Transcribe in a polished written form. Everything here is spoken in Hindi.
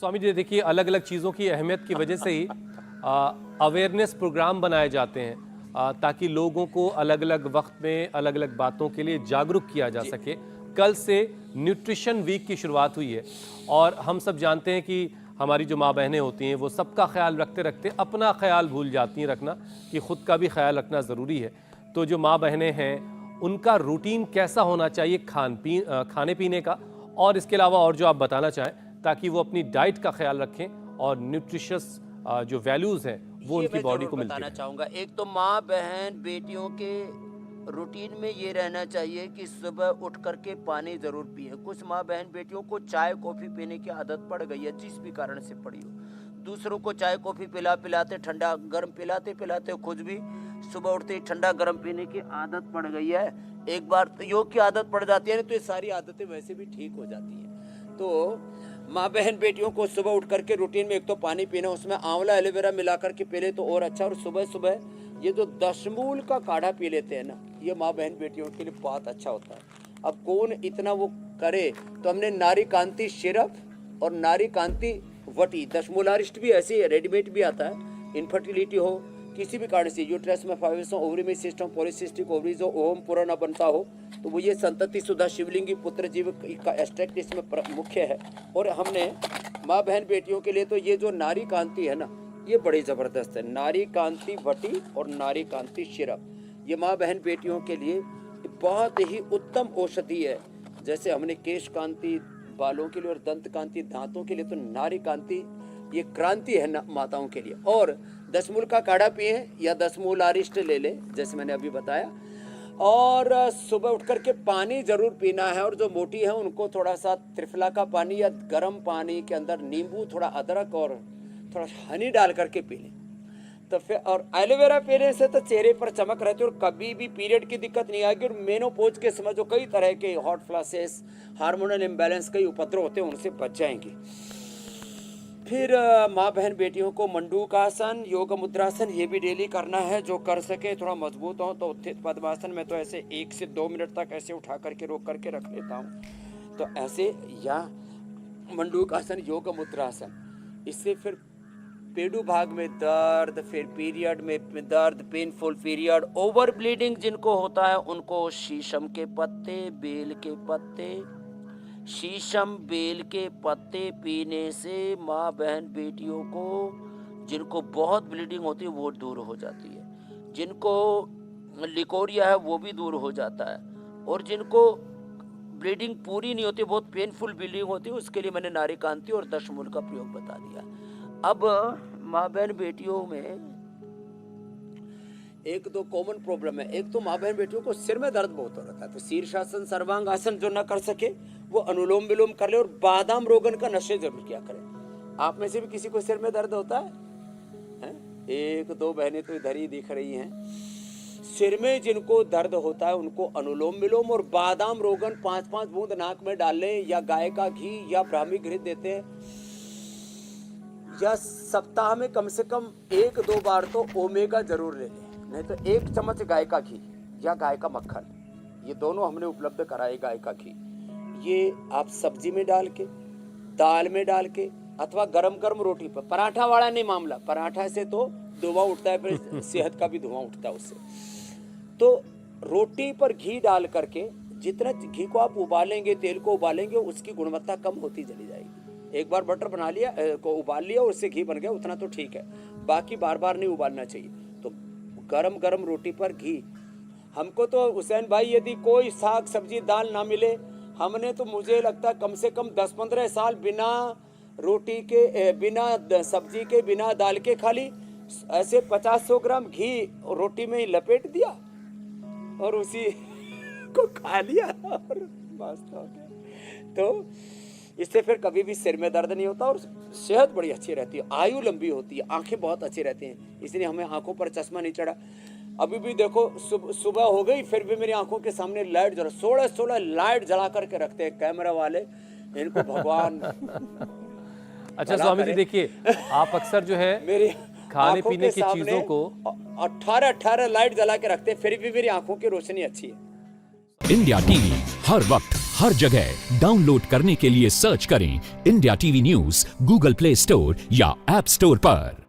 स्वामी जी देखिए, अलग अलग चीज़ों की अहमियत की वजह से ही अवेयरनेस प्रोग्राम बनाए जाते हैं ताकि लोगों को अलग अलग वक्त में अलग अलग बातों के लिए जागरूक किया जा सके। कल से न्यूट्रिशन वीक की शुरुआत हुई है और हम सब जानते हैं कि हमारी जो माँ बहनें होती हैं वो सबका ख्याल रखते रखते अपना ख्याल भूल जाती हैं रखना, कि ख़ुद का भी ख्याल रखना ज़रूरी है। तो जो माँ बहनें हैं उनका रूटीन कैसा होना चाहिए खाने पीने का, और इसके अलावा और जो आप बताना चाहें ताकि वो अपनी डाइट का ख्याल रखें और न्यूट्रिशियस जो वैल्यूज़ हैं वो उनकी बॉडी को मिलती बताना है। चाहूँगा। एक तो माँ बहन बेटियों के रूटीन में ये रहना चाहिए कि सुबह उठ करके पानी ज़रूर पिए। कुछ माँ बहन बेटियों को चाय कॉफ़ी पीने की आदत पड़ गई है, जिस भी कारण से पड़ी हो। दूसरों को चाय कॉफ़ी पिलाते ठंडा गर्म पिलाते खुद भी सुबह उठते ही ठंडा गर्म पीने की आदत पड़ गई है। एक बार तो योग की आदत पड़ जाती है ना, तो ये सारी आदतें वैसे भी ठीक हो जाती हैं। तो माँ बहन बेटियों को सुबह उठ करके रूटीन में एक तो पानी पीना, उसमें आंवला एलोवेरा मिला करके पी ले तो और अच्छा। और सुबह सुबह ये जो दशमूल का काढ़ा पी लेते हैं ना, ये माँ बहन बेटियों के लिए बहुत अच्छा होता है। अब कौन इतना वो करे, तो हमने नारी कांति सिरप और नारी कांति वटी, दशमूलारिष्ट भी ऐसे रेडीमेड भी आता है। इनफर्टिलिटी हो, किसी भी कारण से यूट्रस में फाइब्रोसिस हो, ओवरी में सिस्टम पॉलीसिस्टिक ओवरीज हो, ओवम पूरा न बनता हो, तो वो ये संतति सुधा शिवलिंगी पुत्र जीव का एक्सट्रैक्ट इसमें मुख्य है। और हमने माँ बहन बेटियों के लिए तो ये जो नारी कांति है ना, ये बड़ी ज़बरदस्त है। नारी कांति वटी और नारी कांति सिरप, ये माँ बहन बेटियों के लिए बहुत ही उत्तम औषधि है। जैसे हमने केश कांति बालों के लिए और दंत कांति दांतों के लिए, तो नारी कांति ये क्रांति है माताओं के लिए। और दशमूल का काढ़ा पिए या दशमूलारिष्ट ले ले, जैसे मैंने अभी बताया। और सुबह उठ करके पानी जरूर पीना है। और जो मोटी है उनको थोड़ा सा त्रिफला का पानी या गर्म पानी के अंदर नींबू, थोड़ा अदरक और थोड़ा हनी डाल करके पी लें तो फिर। और एलोवेरा पीने से तो चेहरे पर चमक रहती है और कभी भी पीरियड की दिक्कत नहीं आएगी। और मेनोपॉज के समय जो कई तरह के हॉट फ्लैशेस, हार्मोनल इम्बैलेंस, कई उपद्रव होते हैं, उनसे बच जाएंगे। फिर माँ बहन बेटियों को मंडूकासन, योग मुद्रासन, ये भी डेली करना है। जो कर सके थोड़ा मजबूत हो तो उत्थित पद्मासन में तो ऐसे 1 से 2 मिनट तक ऐसे उठा करके रोक करके रख लेता हूँ, तो ऐसे, या मंडूकासन, योग मुद्रासन। इससे फिर पेडू भाग में दर्द, फिर पीरियड में दर्द, पेनफुल पीरियड, ओवर ब्लीडिंग जिनको होता है उनको शीशम के पत्ते, बेल के पत्ते, शीशम बेल के पत्ते पीने से माँ बहन बेटियों को, जिनको बहुत ब्लीडिंग होती है वो दूर हो जाती है, जिनको लिकोरिया है वो भी दूर हो जाता है, और जिनको ब्लीडिंग पूरी नहीं होती, बहुत पेनफुल ब्लीडिंग होती है, उसके लिए मैंने नारी कांति और दशमूल का प्रयोग बता दिया। अब माँ बहन बेटियों में एक दो कॉमन प्रॉब्लम है। एक तो माँ बहन बेटियों को सिर में दर्द बहुत हो रखा है, तो शीर्षासन, सर्वांग आसन जो न कर सके वो अनुलोम विलोम कर ले। और बादाम रोगन का नशे जरूर किया करें। आप में से भी किसी को सिर में दर्द होता है? एक दो बहनें तो इधर ही दिख रही हैं। सिर में जिनको दर्द होता है उनको अनुलोम विलोम और बादाम रोगन 5-5 बूंद नाक में डाल लें, या गाय का घी या ब्राह्मी घृत देते हैं, या सप्ताह में कम से कम 1-2 बार तो ओमेगा जरूर ले लें। नहीं तो 1 चम्मच गाय का घी या गाय का मक्खन, ये दोनों हमने उपलब्ध कराए। गाय का घी ये आप सब्जी में डाल के, दाल में डाल के, अथवा गरम गरम रोटी पर, पराठा वाला नहीं मामला, पराठा से तो धुआं उठता है, फिर सेहत का भी धुआं उठता है उससे। तो रोटी पर घी डाल करके, जितना घी को आप उबालेंगे, तेल को उबालेंगे, उसकी गुणवत्ता कम होती चली जाएगी। एक बार बटर बना लिया, को उबाल लिया, उससे घी बन गया, उतना तो ठीक है, बाकी बार बार नहीं उबालना चाहिए। तो गरम गरम रोटी पर घी। हमको तो हुसैन भाई यदि कोई साग सब्जी दाल ना मिले, हमने तो मुझे लगता है कम से कम 10-15 साल बिना रोटी के, बिना सब्जी के, बिना दाल के, खाली ऐसे 50-100 ग्राम घी रोटी में ही लपेट दिया और उसी को खा लिया और मस्त हो गया। तो इससे फिर कभी भी सिर में दर्द नहीं होता और सेहत बड़ी अच्छी रहती है, आयु लंबी होती है, आंखें बहुत अच्छी रहती हैं। इसलिए हमें आंखों पर चश्मा नहीं चढ़ा। अभी भी देखो सुबह हो गई, फिर भी मेरी आंखों के सामने लाइट जला, 16 लाइट जला करके रखते हैं कैमरा वाले, इनको भगवान। अच्छा स्वामी जी देखिए, आप अक्सर जो है मेरी खाने पीने की चीजों को 18 लाइट जला के रखते हैं, फिर भी मेरी आंखों की रोशनी अच्छी है। इंडिया टीवी हर वक्त हर जगह डाउनलोड करने के लिए सर्च करें India TV news Google play store या ऐप स्टोर पर।